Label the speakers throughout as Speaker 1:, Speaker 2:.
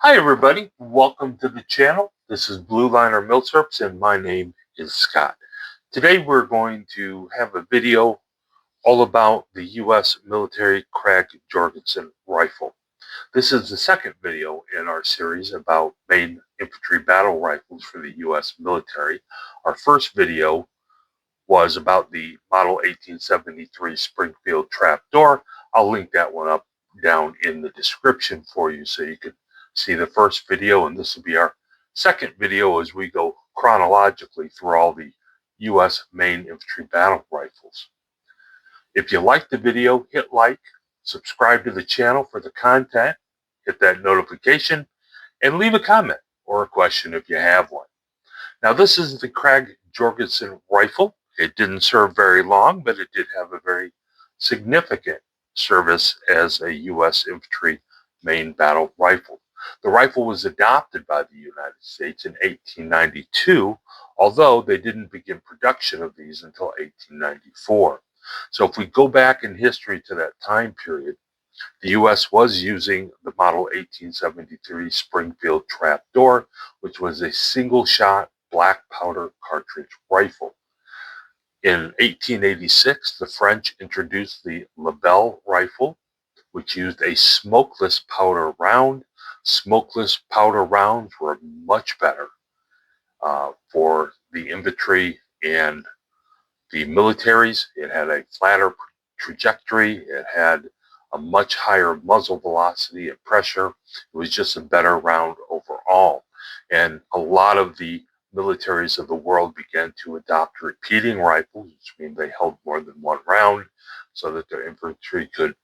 Speaker 1: Hi everybody, welcome to the channel. This is Blue Liner Milsurps and my name is Scott. Today we're going to have a video all about the U.S. military Krag-Jorgensen rifle. This is the second video in our series about main infantry battle rifles for the U.S. military. Our first video was about the Model 1873 Springfield trapdoor. I'll link that one up down in the description for you so you can see the first video, and this will be our second video as we go chronologically through all the U.S. main infantry battle rifles. If you like the video, hit like, subscribe to the channel for the content, hit that notification, and leave a comment or a question if you have one. Now, this is the Krag-Jorgensen rifle. It didn't serve very long, but it did have a very significant service as a U.S. infantry main battle rifle. The rifle was adopted by the United States in 1892, although they didn't begin production of these until 1894. So if we go back in history to that time period, the U.S. was using the Model 1873 Springfield trapdoor, which was a single-shot black powder cartridge rifle. In 1886, the French introduced the Lebel rifle, which used a smokeless powder round. Smokeless powder rounds were much better for the infantry and the militaries. It had a flatter trajectory. It had a much higher muzzle velocity and pressure. It was just a better round overall. And a lot of the militaries of the world began to adopt repeating rifles, which means they held more than one round so that their infantry could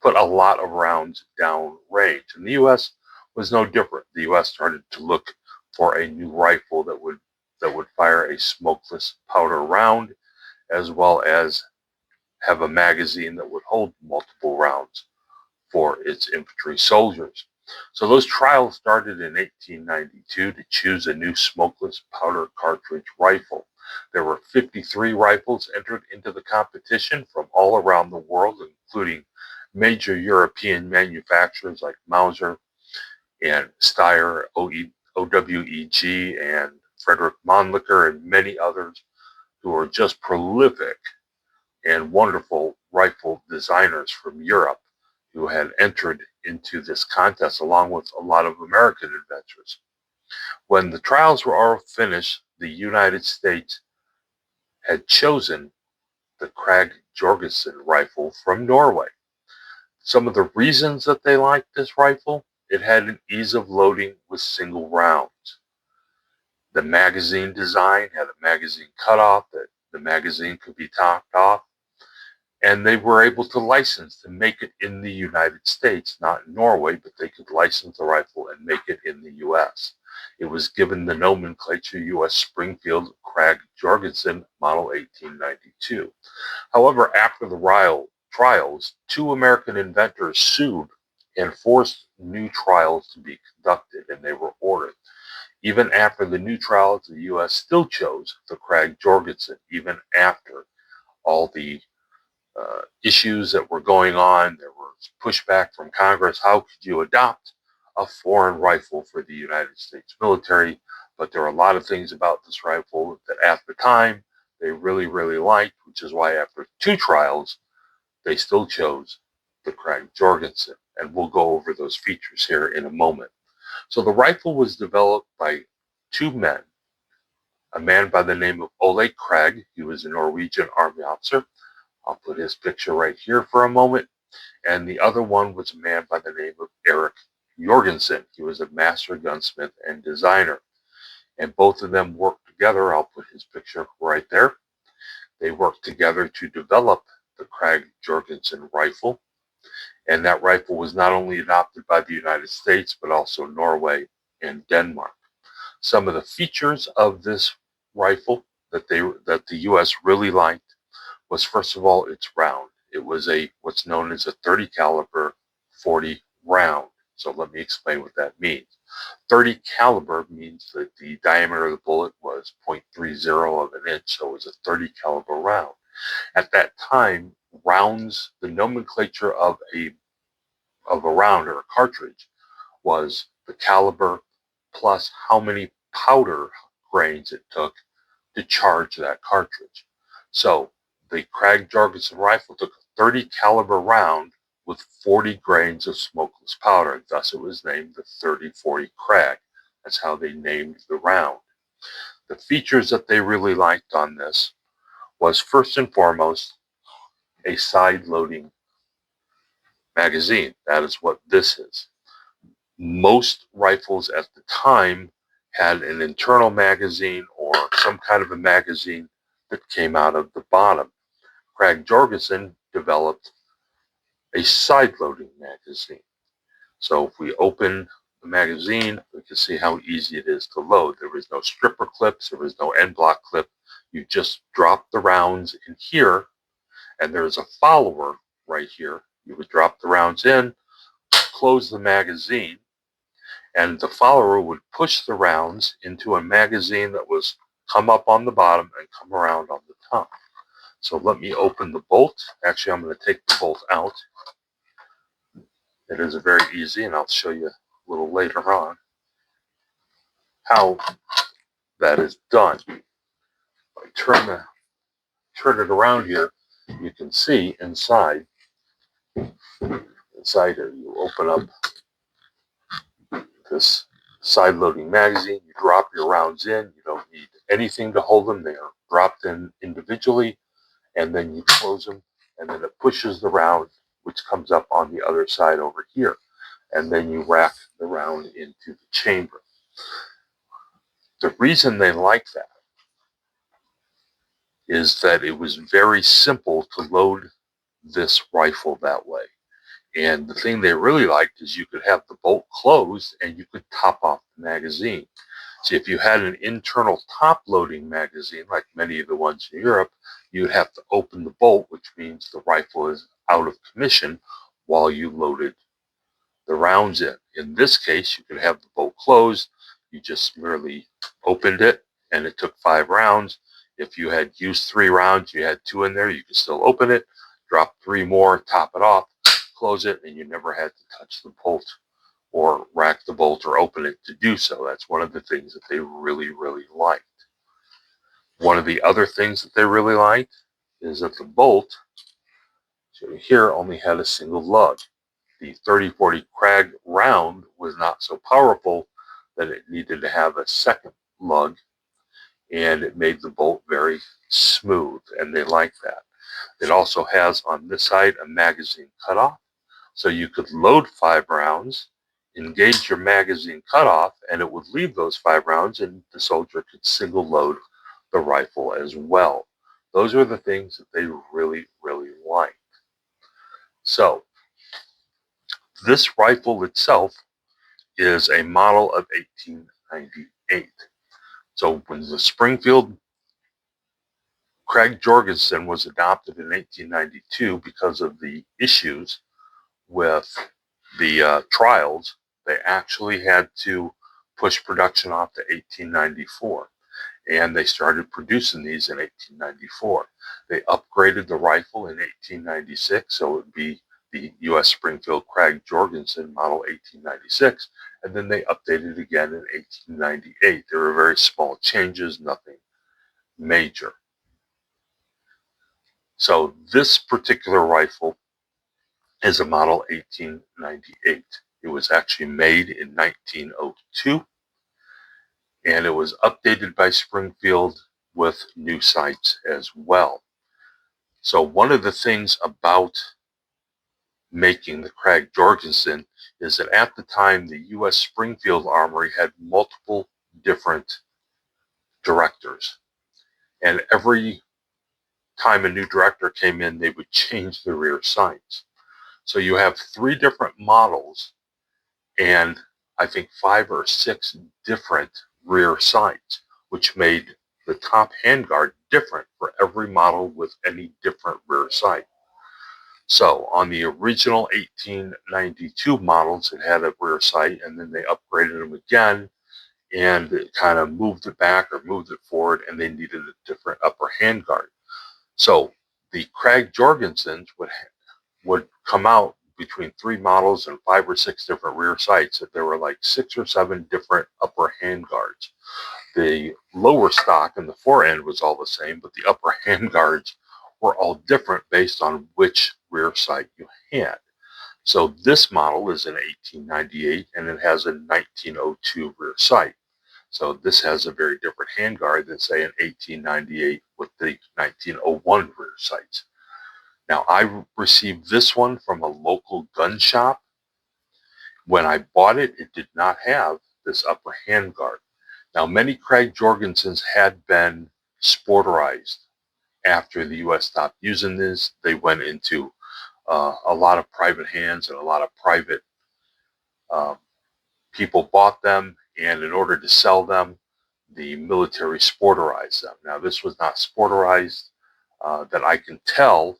Speaker 1: put a lot of rounds down range. And the U.S. was no different. The U.S. started to look for a new rifle that would fire a smokeless powder round, as well as have a magazine that would hold multiple rounds for its infantry soldiers. So those trials started in 1892 to choose a new smokeless powder cartridge rifle. There were 53 rifles entered into the competition from all around the world, including major European manufacturers like Mauser and Steyr, OWEG, and Frederick Mannlicher, and many others who are just prolific and wonderful rifle designers from Europe who had entered into this contest along with a lot of American inventors. When the trials were all finished, the United States had chosen the Krag-Jorgensen rifle from Norway. Some of the reasons that they liked this rifle: it had an ease of loading with single rounds. The magazine design had a magazine cutoff that the magazine could be topped off. And they were able to license to make it in the United States, not in Norway, but they could license the rifle and make it in the U.S. It was given the nomenclature U.S. Springfield Krag-Jorgensen Model 1892. However, after the trials, two American inventors sued and forced new trials to be conducted, and they were ordered. Even after the new trials, the U.S. still chose the Krag-Jorgensen, even after all the issues that were going on. There was pushback from Congress. How could you adopt a foreign rifle for the United States military? But there are a lot of things about this rifle that at the time they really, really liked, which is why after two trials, they still chose the Krag-Jorgensen. And we'll go over those features here in a moment. So the rifle was developed by two men, a man by the name of Ole Krag. He was a Norwegian army officer. I'll put his picture right here for a moment. And the other one was a man by the name of Erik Jorgensen. He was a master gunsmith and designer. And both of them worked together. I'll put his picture right there. They worked together to develop the Krag-Jorgensen rifle. And that rifle was not only adopted by the United States, but also Norway and Denmark. Some of the features of this rifle that the U.S. really liked was, first of all, its round. It was what's known as a 30 caliber 40 round. So let me explain what that means. 30 caliber means that the diameter of the bullet was 0.30 of an inch, so it was a 30 caliber round. At that time, rounds, the nomenclature of a round or a cartridge was the caliber, plus how many powder grains it took to charge that cartridge. So the Krag-Jorgensen rifle took a 30 caliber round with 40 grains of smokeless powder. Thus it was named the 30-40 Krag. That's how they named the round. The features that they really liked on this was, first and foremost, a side-loading magazine. That is what this is. Most rifles at the time had an internal magazine or some kind of a magazine that came out of the bottom. Krag-Jorgensen developed a side-loading magazine. So if we open the magazine, we can see how easy it is to load. There was no stripper clips, there was no end block clip. You just drop the rounds in here, and there's a follower right here. You would drop the rounds in, close the magazine, and the follower would push the rounds into a magazine that was come up on the bottom and come around on the top. So let me open the bolt. Actually, I'm going to take the bolt out. It is very easy, and I'll show you a little later on how that is done. If I turn it around here, you can see inside here, you open up this side-loading magazine, you drop your rounds in, you don't need anything to hold them, they are dropped in individually, and then you close them, and then it pushes the round, which comes up on the other side over here, and then you rack the round into the chamber. The reason they like that is that it was very simple to load this rifle that way. And the thing they really liked is you could have the bolt closed and you could top off the magazine. See, if you had an internal top loading magazine, like many of the ones in Europe, you would have to open the bolt, which means the rifle is out of commission while you loaded the rounds in. In this case, you could have the bolt closed. You just merely opened it and it took 5 rounds. If you had used 3 rounds, you had 2 in there, you could still open it, drop 3 more, top it off, close it, and you never had to touch the bolt or rack the bolt or open it to do so. That's one of the things that they really, really liked. One of the other things that they really liked is that the bolt, so here, only had a single lug. The 30-40 Krag round was not so powerful that it needed to have a second lug, and it made the bolt very smooth, and they like that. It also has on this side a magazine cutoff, so you could load 5 rounds, engage your magazine cutoff, and it would leave those 5 rounds, and the soldier could single load the rifle as well. Those are the things that they really, really liked. So this rifle itself is a model of 1898. So when the Springfield Krag-Jorgensen was adopted in 1892, because of the issues with the trials, they actually had to push production off to 1894. And they started producing these in 1894. They upgraded the rifle in 1896, so it would be the U.S. Springfield Krag-Jorgensen model 1896, and then they updated again in 1898. There were very small changes, nothing major. So this particular rifle is a model 1898. It was actually made in 1902, and it was updated by Springfield with new sights as well. So one of the things about making the Krag-Jorgensen is that at the time the U.S. Springfield Armory had multiple different directors, and every time a new director came in, they would change the rear sights. So you have 3 different models and I think 5 or 6 different rear sights, which made the top handguard different for every model with any different rear sight. So on the original 1892 models, it had a rear sight, and then they upgraded them again, and it kind of moved it back or moved it forward, and they needed a different upper handguard. So the Krag-Jorgensens would come out between 3 models and 5 or 6 different rear sights that there were like 6 or 7 different upper handguards. The lower stock and the fore end was all the same, but the upper handguards were all different based on which rear sight you had. So this model is an 1898 and it has a 1902 rear sight. So this has a very different handguard than, say, an 1898 with the 1901 rear sights. Now, I received this one from a local gun shop. When I bought it, it did not have this upper handguard. Now, many Krag-Jorgensens had been sporterized after the U.S. stopped using this. They went into a lot of private hands, and a lot of private people bought them, and in order to sell them, the military sporterized them. Now, this was not sporterized that I can tell,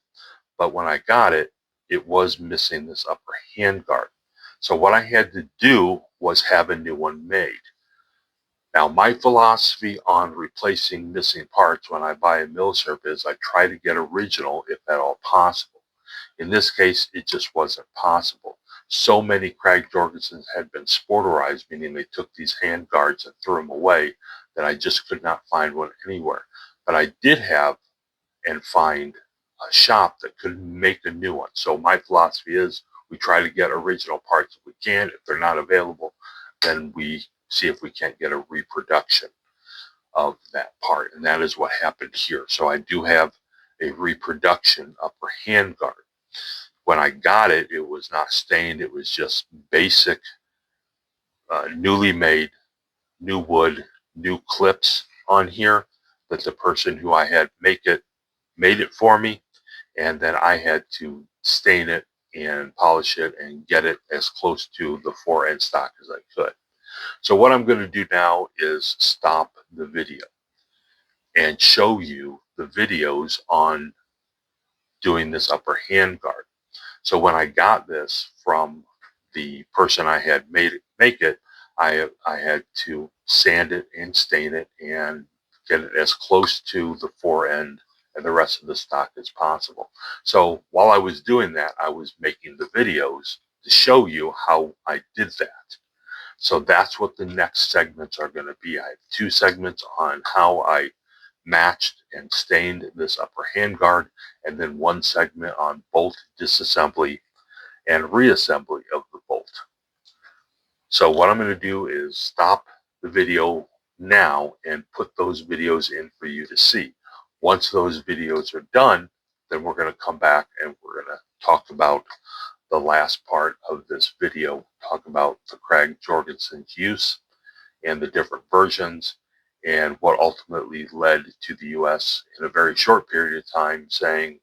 Speaker 1: but when I got it, it was missing this upper handguard. So what I had to do was have a new one made. Now, my philosophy on replacing missing parts when I buy a milsurp is I try to get original if at all possible. In this case, it just wasn't possible. So many Krag-Jorgensens had been sporterized, meaning they took these handguards and threw them away, that I just could not find one anywhere. But I did have and find a shop that could make a new one. So my philosophy is we try to get original parts if we can. If they're not available, then we see if we can't get a reproduction of that part. And that is what happened here. So I do have a reproduction upper handguard. When I got it, it was not stained. It was just basic, newly made, new wood, new clips on here that the person who I had make it made it for me. And then I had to stain it and polish it and get it as close to the fore end stock as I could. So what I'm going to do now is stop the video and show you the videos on doing this upper handguard. So when I got this from the person I had make it, I had to sand it and stain it and get it as close to the fore end and the rest of the stock as possible. So while I was doing that, I was making the videos to show you how I did that. So that's what the next segments are going to be. I have 2 segments on how I matched and stained this upper handguard, and then 1 segment on bolt disassembly and reassembly of the bolt. So what I'm going to do is stop the video now and put those videos in for you to see. Once those videos are done, then we're going to come back and we're going to talk about the last part of this video, talk about the Krag-Jorgensen's use and the different versions and what ultimately led to the U.S. in a very short period of time saying,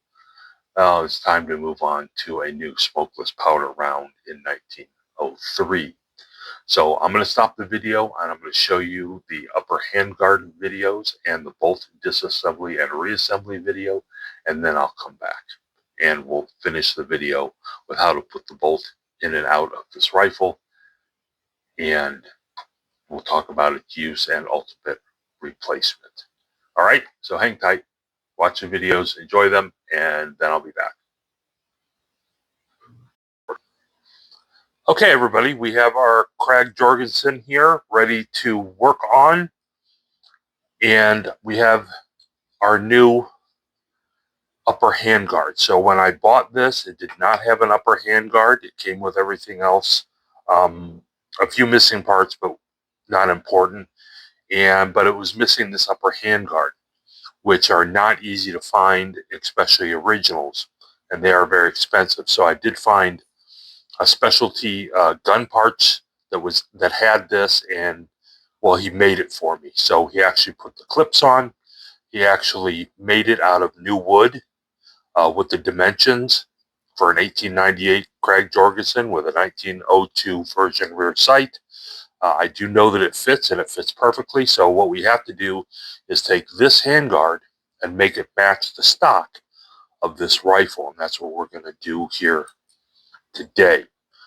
Speaker 1: oh, it's time to move on to a new smokeless powder round in 1903. So I'm going to stop the video and I'm going to show you the upper handguard videos and the bolt disassembly and reassembly video, and then I'll come back and we'll finish the video with how to put the bolt in and out of this rifle, and we'll talk about its use and ultimate replacement. All right, so hang tight, watch the videos, enjoy them, and then I'll be back. Okay, everybody, we have our Krag-Jorgensen here ready to work on, and we have our new upper handguard. So when I bought this, it did not have an upper handguard. It came with everything else. A few missing parts, but not important. But it was missing this upper handguard, which are not easy to find, especially originals, and they are very expensive. So I did find a specialty gun parts that had this, and well, he made it for me. So he actually put the clips on. He actually made it out of new wood with the dimensions for an 1898 Krag-Jorgensen with a 1902 version rear sight. I do know that it fits, and it fits perfectly. So what we have to do is take this handguard and make it match the stock of this rifle, and that's what we're going to do here today.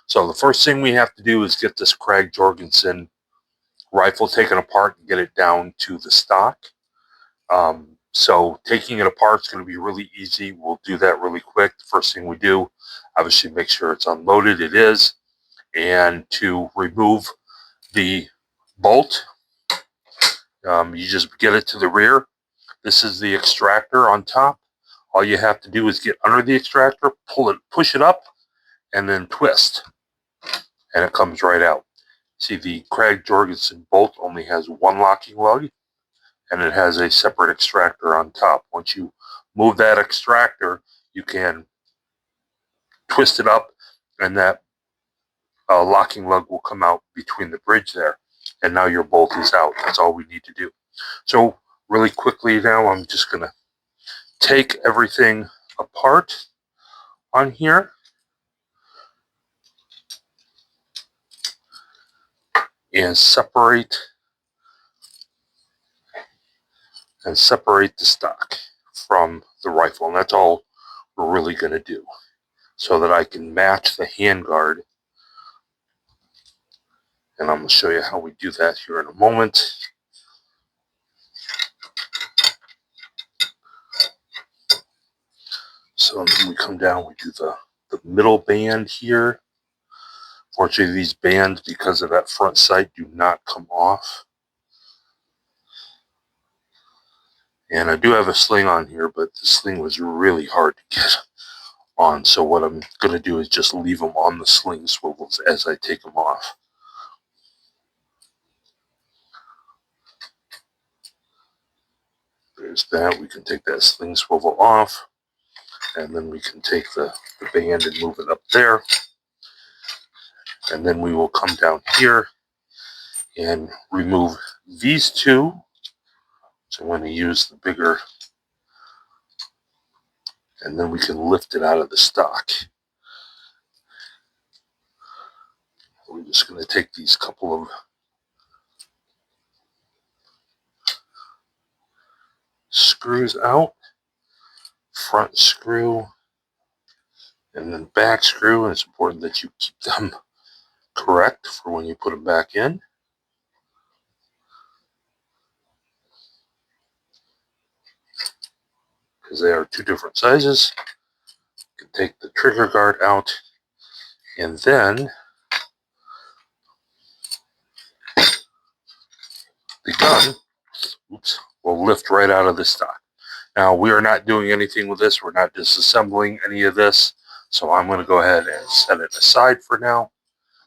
Speaker 1: So the first thing we have to do is get this Krag-Jorgensen rifle taken apart and get it down to the stock. So taking it apart is going to be really easy. We'll do that really quick. The first thing we do, obviously make sure it's unloaded. It is. And to remove the bolt, you just get it to the rear. This is the extractor on top. All you have to do is get under the extractor, pull it, push it up, and then twist. And it comes right out. See, the Krag-Jorgensen bolt only has one locking lug, and it has a separate extractor on top. Once you move that extractor, you can twist it up, and that locking lug will come out between the bridge there. And now your bolt is out. That's all we need to do. So really quickly now, I'm just going to take everything apart on here. And separate the stock from the rifle. And that's all we're really going to do, so that I can match the handguard. And I'm going to show you how we do that here in a moment. So then we come down, we do the middle band here. Fortunately, these bands, because of that front sight, do not come off. And I do have a sling on here, but the sling was really hard to get on. So what I'm going to do is just leave them on the sling swivels as I take them off. There's that. We can take that sling swivel off. And then we can take the band and move it up there. And then we will come down here and remove these two. So I'm going to use the bigger, and then we can lift it out of the stock. We're just going to take these couple of screws out. Front screw and then back screw. And it's important that you keep them correct for when you put them back in. Because they are two different sizes. You can take the trigger guard out, and then the gun will lift right out of the stock. Now, we are not doing anything with this. We're not disassembling any of this. So I'm going to go ahead and set it aside for now,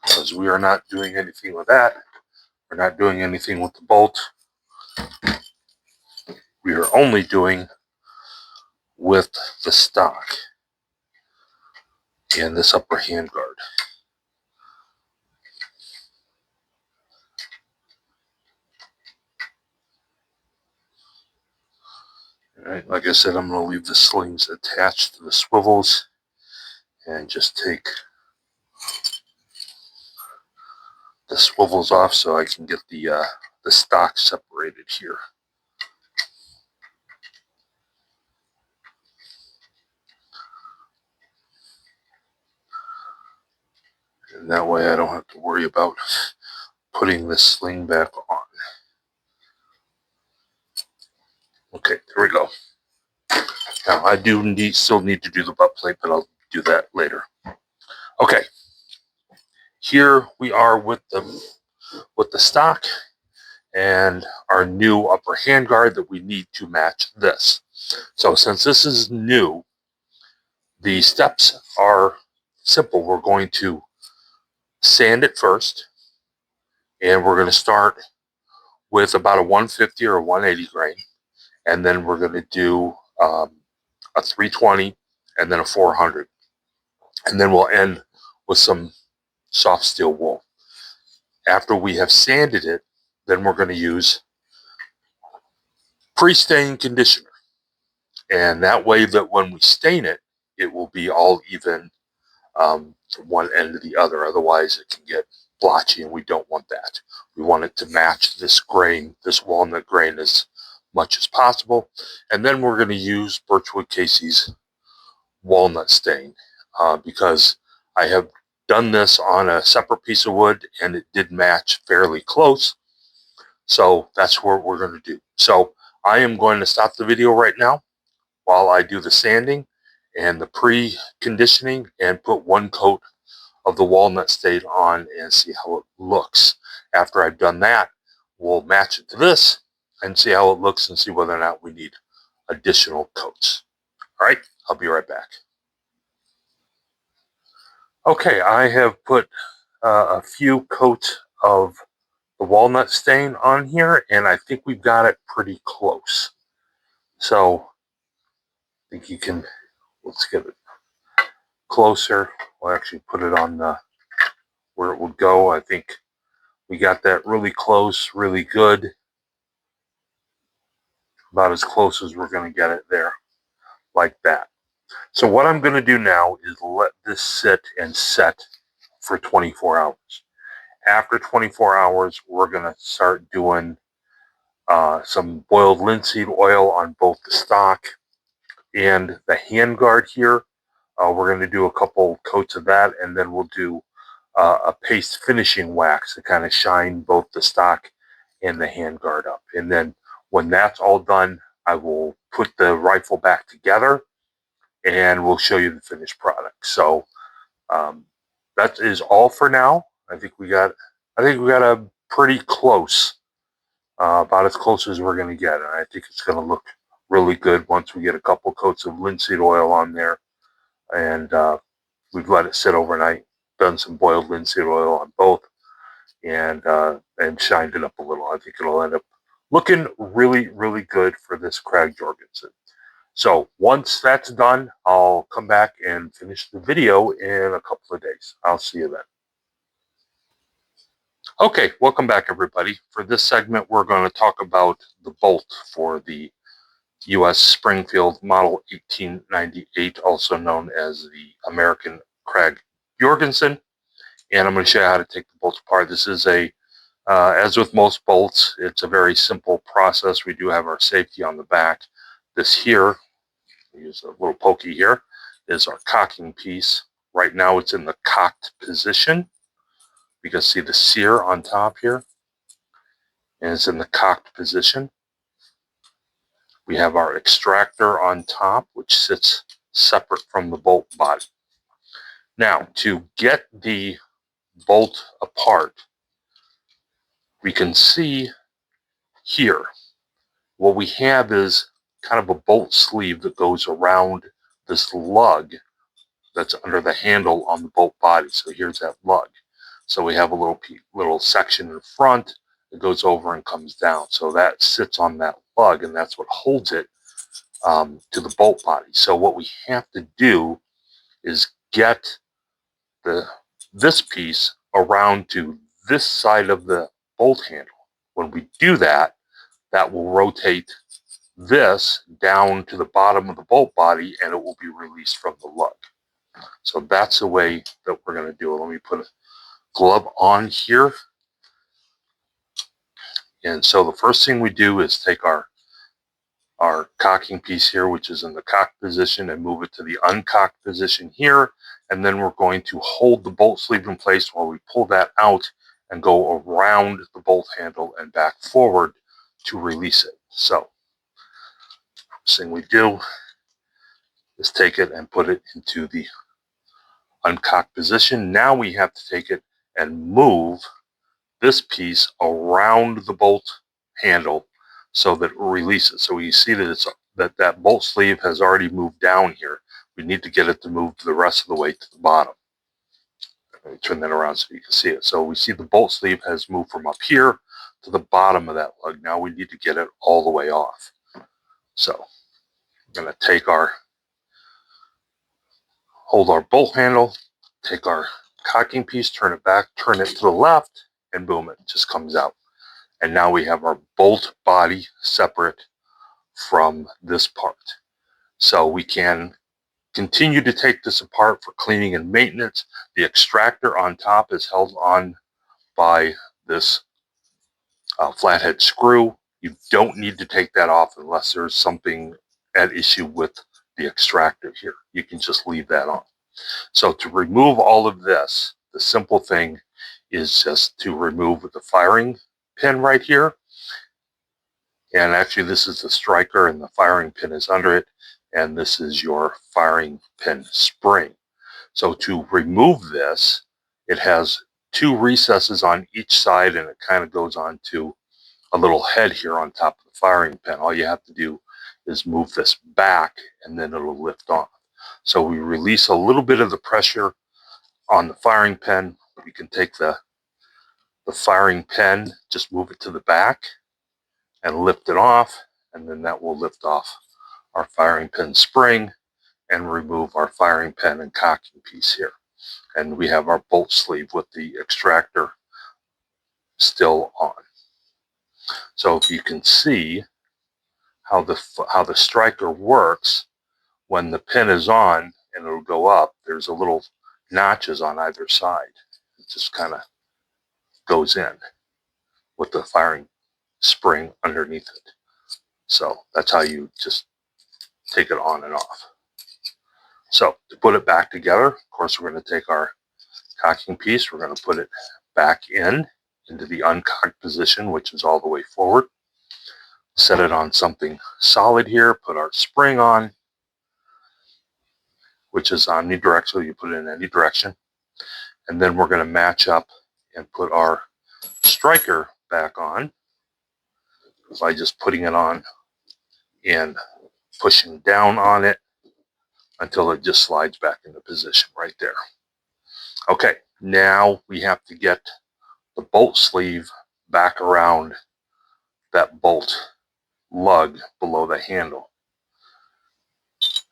Speaker 1: because we are not doing anything with that. We're not doing anything with the bolt. We are only doing with the stock and this upper handguard. All right, like I said, I'm going to leave the slings attached to the swivels and just take the swivels off so I can get the stock separated here. And that way I don't have to worry about putting the sling back on. Okay, there we go. Now I do still need to do the butt plate, but I'll do that later. Okay, here we are with the stock and our new upper handguard that we need to match this. So since this is new, the steps are simple. We're going to sand it first, and we're going to start with about a 150 or a 180 grain, and then we're going to do a 320 and then a 400, and then we'll end with some soft steel wool. After we have sanded it, then we're going to use pre-stain conditioner, and that way that when we stain it, it will be all even from one end to the other. Otherwise it can get blotchy, and we don't want that. We want it to match this grain, this walnut grain, as much as possible. And then we're going to use Birchwood Casey's walnut stain, because I have done this on a separate piece of wood and it did match fairly close. So that's what we're going to do. So I am going to stop the video right now while I do the sanding and the pre-conditioning and put one coat of the walnut stain on and see how it looks. After I've done that, we'll match it to this and see how it looks and see whether or not we need additional coats. All right, I'll be right back. Okay, I have put a few coats of the walnut stain on here, and I think we've got it pretty close. So I think you can, let's get it closer. We'll actually put it on the where it would go. I think we got that really close, really good. About as close as we're going to get it there, like that. So what I'm going to do now is let this sit and set for 24 hours. After 24 hours, we're going to start doing some boiled linseed oil on both the stock and the Handguard here. We're going to do a couple coats of that, and then we'll do a paste finishing wax to kind of shine both the stock and the Handguard up. And then when that's all done, I will put the rifle back together and we'll show you the finished product. So that is all for now. I think we got a pretty close, about as close as we're going to get. And I think it's going to look really good once we get a couple coats of linseed oil on there. And we've let it sit overnight, done some boiled linseed oil on both, and shined it up a little. I think it'll end up looking really, really good for this Krag-Jorgensen. So once that's done, I'll come back and finish the video in a couple of days. I'll see you then. Okay, welcome back, everybody. For this segment, we're going to talk about the bolt for the U.S. Springfield Model 1898, also known as the American Krag-Jorgensen. And I'm going to show you how to take the bolts apart. This is as with most bolts, it's a very simple process. We do have our safety on the back. This here, use a little pokey here, is our cocking piece. Right now it's in the cocked position. You can see the sear on top here, and it's in the cocked position. We have our extractor on top, which sits separate from the bolt body. Now, to get the bolt apart, we can see here what we have is kind of a bolt sleeve that goes around this lug that's under the handle on the bolt body. So here's that lug. So we have a little section in front that goes over and comes down. So that sits on that lug, and that's what holds it to the bolt body. So what we have to do is get this piece around to this side of the bolt handle. When we do that, that will rotate this down to the bottom of the bolt body, and it will be released from the lug. So that's the way that we're going to do it. Let me put a glove on here. And so the first thing we do is take our cocking piece here, which is in the cocked position, and move it to the uncocked position here. And then we're going to hold the bolt sleeve in place while we pull that out and go around the bolt handle and back forward to release it. So first thing we do is take it and put it into the uncocked position. Now we have to take it and move this piece around the bolt handle so that it releases. So you see that that bolt sleeve has already moved down here. We need to get it to move to the rest of the way to the bottom. Let me turn that around so you can see it. So we see the bolt sleeve has moved from up here to the bottom of that lug. Now we need to get it all the way off. So we're going to hold our bolt handle, take our cocking piece, turn it back, turn it to the left, and boom, it just comes out. And now we have our bolt body separate from this part. So we can continue to take this apart for cleaning and maintenance. The extractor on top is held on by this flathead screw. You don't need to take that off unless there's something at issue with the extractor here. You can just leave that on. So to remove all of this, the simple thing is just to remove the firing pin right here. And actually this is the striker and the firing pin is under it, and this is your firing pin spring. So to remove this, it has two recesses on each side, and it kind of goes on to a little head here on top of the firing pin. All you have to do is move this back and then it'll lift off. So we release a little bit of the pressure on the firing pin. We can take the firing pin, just move it to the back and lift it off, and then that will lift off our firing pin spring and remove our firing pin and cocking piece here. And we have our bolt sleeve with the extractor still on. So if you can see how the striker works, when the pin is on and it'll go up, there's a little notches on either side. It just kind of goes in with the firing spring underneath it. So that's how you just take it on and off. So to put it back together, of course, we're going to take our cocking piece, we're going to put it back into the uncocked position, which is all the way forward. Set it on something solid here, put our spring on, which is omnidirectional, you put it in any direction. And then we're going to match up and put our striker back on by just putting it on and pushing down on it until it just slides back into position right there. Okay, now we have to get the bolt sleeve back around that bolt lug below the handle.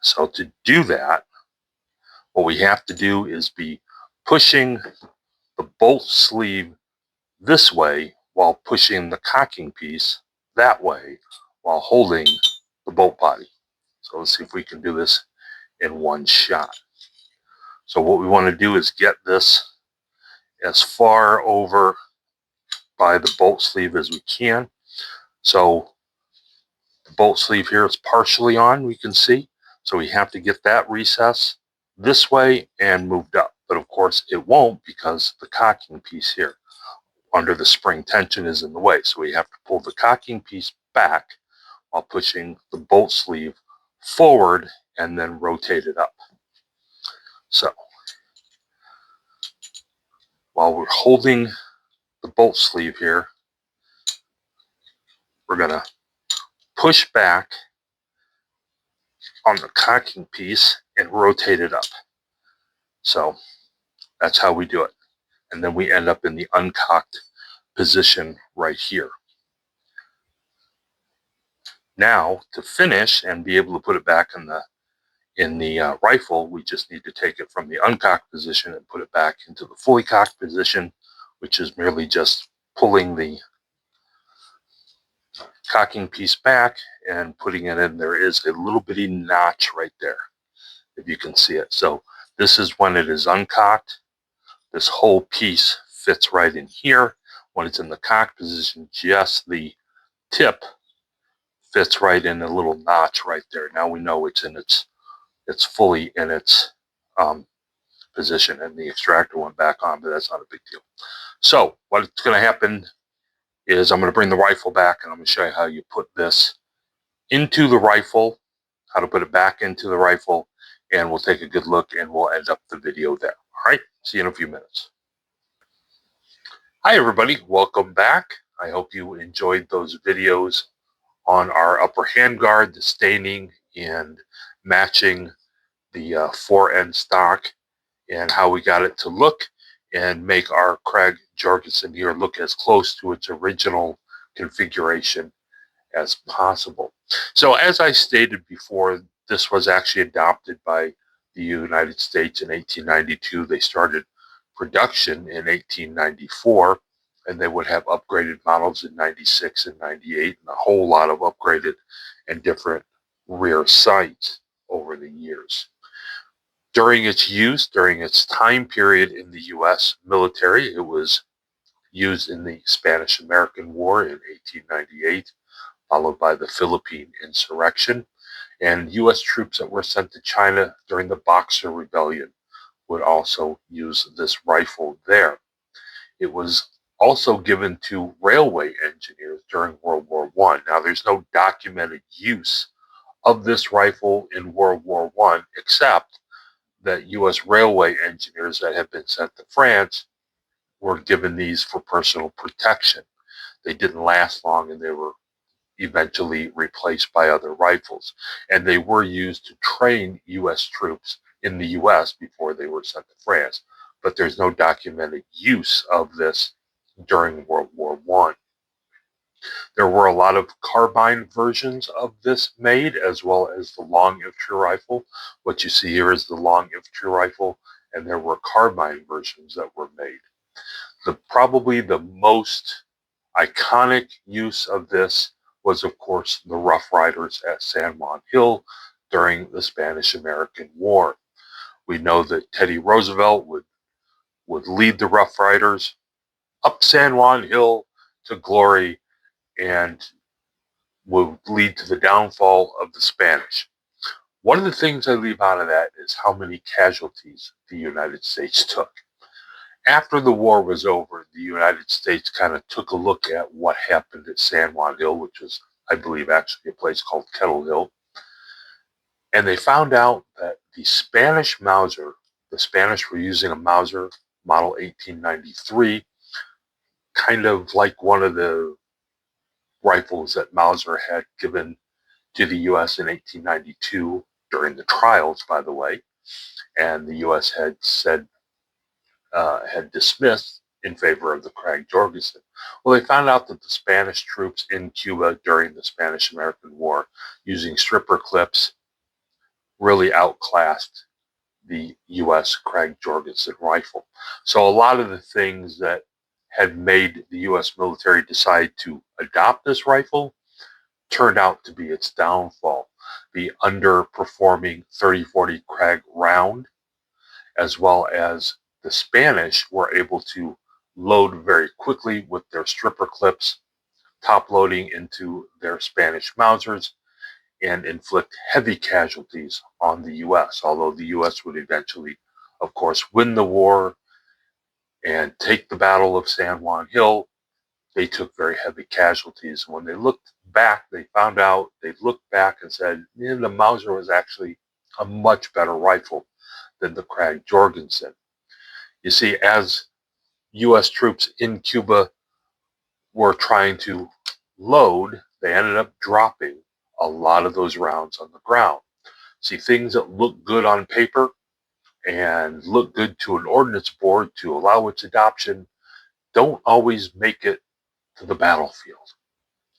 Speaker 1: So to do that, what we have to do is be pushing the bolt sleeve this way while pushing the cocking piece that way while holding the bolt body. So let's see if we can do this in one shot. So what we want to do is get this as far over by the bolt sleeve as we can. So the bolt sleeve here is partially on, we can see. So we have to get that recess this way and moved up. But of course it won't, because the cocking piece here under the spring tension is in the way. So we have to pull the cocking piece back while pushing the bolt sleeve forward and then rotate it up. So while we're holding the bolt sleeve here, we're going to push back on the cocking piece and rotate it up. So that's how we do it. And then we end up in the uncocked position right here. Now to finish and be able to put it back in the rifle, we just need to take it from the uncocked position and put it back into the fully cocked position, which is merely just pulling the cocking piece back and putting it in. There is a little bitty notch right there, if you can see it. So this is when it is uncocked. This whole piece fits right in here. When it's in the cocked position, just the tip fits right in a little notch right there. Now we know it's fully in its position, and the extractor went back on, but that's not a big deal. So what's going to happen is I'm going to bring the rifle back, and I'm going to show you how you put this into the rifle, how to put it back into the rifle, and we'll take a good look and we'll end up the video there. All right, see you in a few minutes. Hi everybody, welcome back. I hope you enjoyed those videos on our upper handguard, the staining and matching the fore-end stock, and how we got it to look and make our Krag-Jorgensen here look as close to its original configuration as possible. So as I stated before, this was actually adopted by the United States in 1892. They started production in 1894, and they would have upgraded models in 96 and 98, and a whole lot of upgraded and different rear sights over the years. During its use, during its time period in the U.S. military, it was used in the Spanish-American War in 1898, followed by the Philippine insurrection, and U.S. troops that were sent to China during the Boxer Rebellion would also use this rifle there. It was also given to railway engineers during World War I. Now, there's no documented use of this rifle in World War I, except that U.S. railway engineers that had been sent to France were given these for personal protection. They didn't last long, and they were eventually replaced by other rifles. And they were used to train U.S. troops in the U.S. before they were sent to France. But there's no documented use of this during World War I. There were a lot of carbine versions of this made, as well as the long infantry rifle. What you see here is the long infantry rifle, and there were carbine versions that were made. Probably the most iconic use of this was, of course, the Rough Riders at San Juan Hill during the Spanish-American War. We know that Teddy Roosevelt would lead the Rough Riders up San Juan Hill to glory and would lead to the downfall of the Spanish. One of the things I leave out of that is how many casualties the United States took. After the war was over, the United States kind of took a look at what happened at San Juan Hill, which was, I believe, actually a place called Kettle Hill. And they found out that the Spanish Mauser, the Spanish were using a Mauser model 1893, kind of like one of the rifles that Mauser had given to the U.S. in 1892 during the trials, by the way. And the U.S. had said, had dismissed in favor of the Krag-Jorgensen. Well, they found out that the Spanish troops in Cuba during the Spanish-American War, using stripper clips, really outclassed the U.S. Krag-Jorgensen rifle. So a lot of the things that had made the U.S. military decide to adopt this rifle turned out to be its downfall. The underperforming 30-40 Krag round, as well as the Spanish were able to load very quickly with their stripper clips, top loading into their Spanish Mausers, and inflict heavy casualties on the U.S., although the U.S. would eventually, of course, win the war and take the Battle of San Juan Hill. They took very heavy casualties. When they looked back, they found out, they looked back and said, the Mauser was actually a much better rifle than the Krag-Jorgensen. You see, as U.S. troops in Cuba were trying to load, they ended up dropping a lot of those rounds on the ground. See, things that look good on paper and look good to an ordnance board to allow its adoption don't always make it to the battlefield.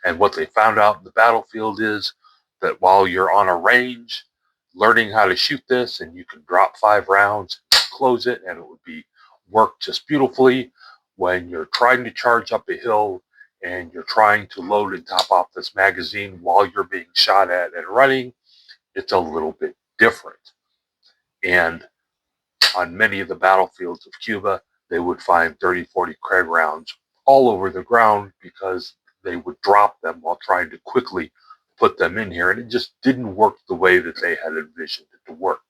Speaker 1: And what they found out in the battlefield is that while you're on a range, learning how to shoot this, and you can drop 5 rounds, close it, and it would be work just beautifully. When you're trying to charge up a hill and you're trying to load and top off this magazine while you're being shot at and running, it's a little bit different. And on many of the battlefields of Cuba, they would find 30-40 Krag rounds all over the ground because they would drop them while trying to quickly put them in here. And it just didn't work the way that they had envisioned it to work.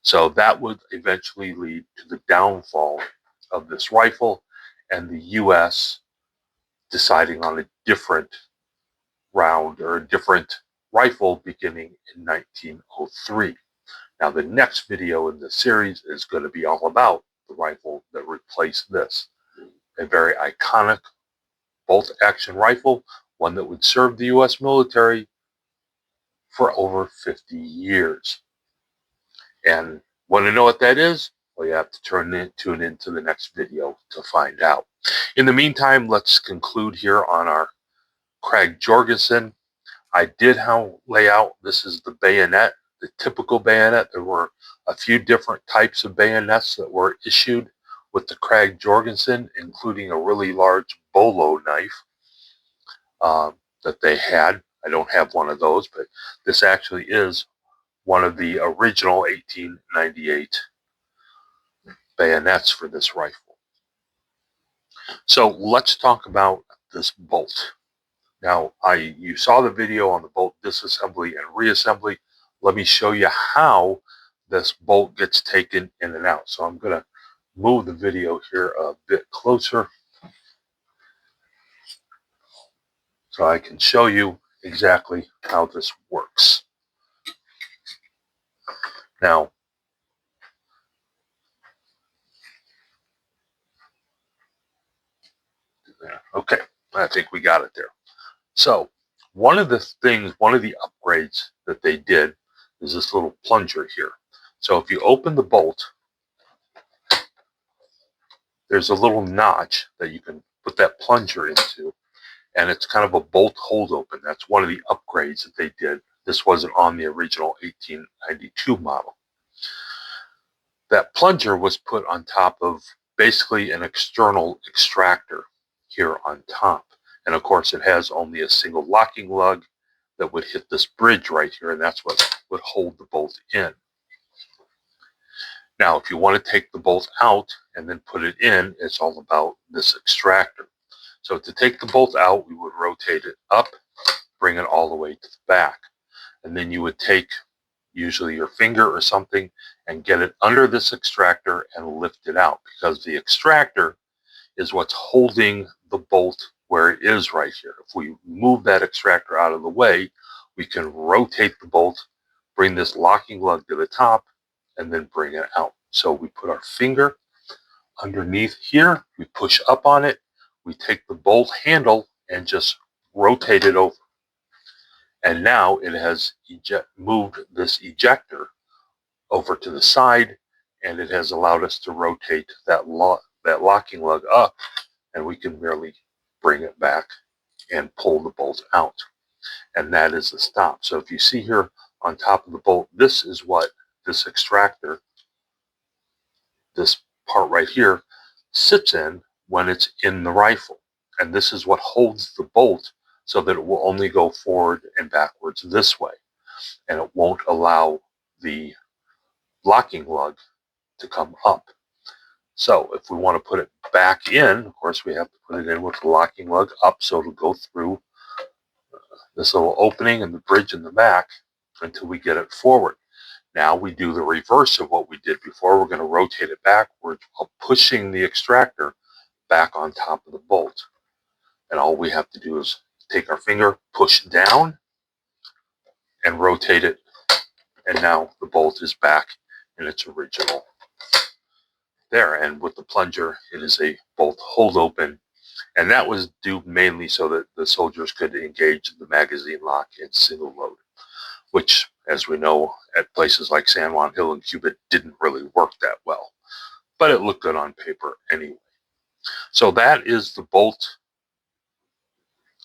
Speaker 1: So that would eventually lead to the downfall of this rifle and the U.S. deciding on a different round or a different rifle beginning in 1903. Now, the next video in this series is going to be all about the rifle that replaced this. A very iconic bolt-action rifle, one that would serve the U.S. military for over 50 years. And want to know what that is? Well, you have to tune in to the next video to find out. In the meantime, let's conclude here on our Krag-Jorgensen. I did lay out, this is the bayonet, the typical bayonet. There were a few different types of bayonets that were issued with the Krag-Jorgensen, including a really large bolo knife that they had. I don't have one of those, but this actually is one of the original 1898 bayonets for this rifle. So let's talk about this bolt. Now, you saw the video on the bolt disassembly and reassembly. Let me show you how this bolt gets taken in and out. So I'm going to move the video here a bit closer. so I can show you exactly how this works. Now, okay, I think we got it there. So one of the upgrades that they did is this little plunger here. So if you open the bolt, there's a little notch that you can put that plunger into, and it's kind of a bolt hold open. That's one of the upgrades that they did. This wasn't on the original 1892 model. That plunger was put on top of basically an external extractor here on top. And of course, it has only a single locking lug that would hit this bridge right here, and that's what would hold the bolt in. Now, if you want to take the bolt out and then put it in, it's all about this extractor. So to take the bolt out, we would rotate it up, bring it all the way to the back. And then you would take usually your finger or something and get it under this extractor and lift it out, because the extractor is what's holding the bolt where it is right here. If we move that extractor out of the way, we can rotate the bolt, bring this locking lug to the top, and then bring it out. So we put our finger underneath here, we push up on it, we take the bolt handle and just rotate it over. And now it has moved this ejector over to the side, and it has allowed us to rotate that locking lug up, and we can merely bring it back and pull the bolt out. And that is the stop. So if you see here on top of the bolt, this is what this extractor, this part right here, sits in when it's in the rifle. And this is what holds the bolt so that it will only go forward and backwards this way. And it won't allow the locking lug to come up. So if we want to put it back in, of course, we have to put it in with the locking lug up so it'll go through this little opening in the bridge in the back until we get it forward. Now we do the reverse of what we did before. We're going to rotate it backwards while pushing the extractor back on top of the bolt. And all we have to do is take our finger, push down, and rotate it. And now the bolt is back in its original there. And with the plunger, it is a bolt hold open. And that was due mainly so that the soldiers could engage the magazine lock in single load, which, as we know, at places like San Juan Hill and Cuba, didn't really work that well. But it looked good on paper anyway. So that is the bolt,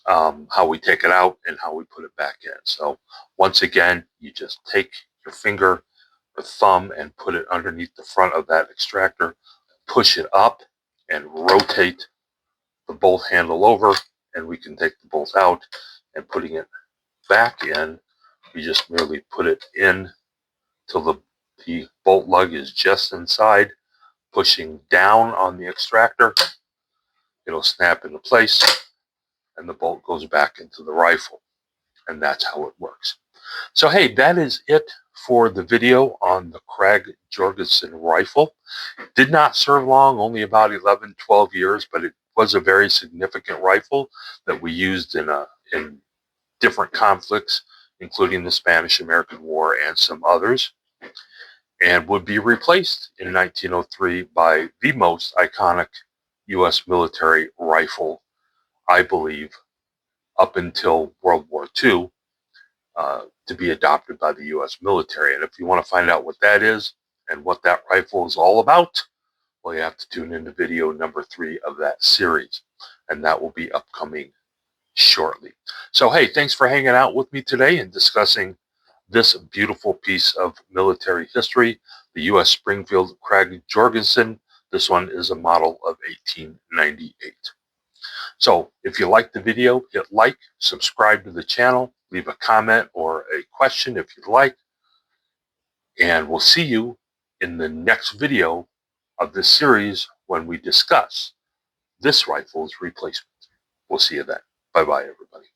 Speaker 1: how we take it out and how we put it back in. So once again, you just take your finger or thumb and put it underneath the front of that extractor, push it up, and rotate the bolt handle over, and we can take the bolt out. And putting it back in, we just merely put it in till the bolt lug is just inside, pushing down on the extractor. It'll snap into place, and the bolt goes back into the rifle. And that's how it works. So hey, that is it for the video on the Krag-Jorgensen rifle. Did not serve long, only about 11, 12 years, but it was a very significant rifle that we used in different conflicts, including the Spanish-American War and some others, and would be replaced in 1903 by the most iconic U.S. military rifle, I believe, up until World War II, to be adopted by the U.S. military. And if you want to find out what that is and what that rifle is all about, well, you have to tune into video number 3 of that series, and that will be upcoming shortly. So hey, thanks for hanging out with me today and discussing this beautiful piece of military history, the U.S. Springfield Krag-Jorgensen. This one is a model of 1898. So if you liked the video, hit like, subscribe to the channel, leave a comment or a question if you'd like, and we'll see you in the next video of this series when we discuss this rifle's replacement. We'll see you then. Bye-bye, everybody.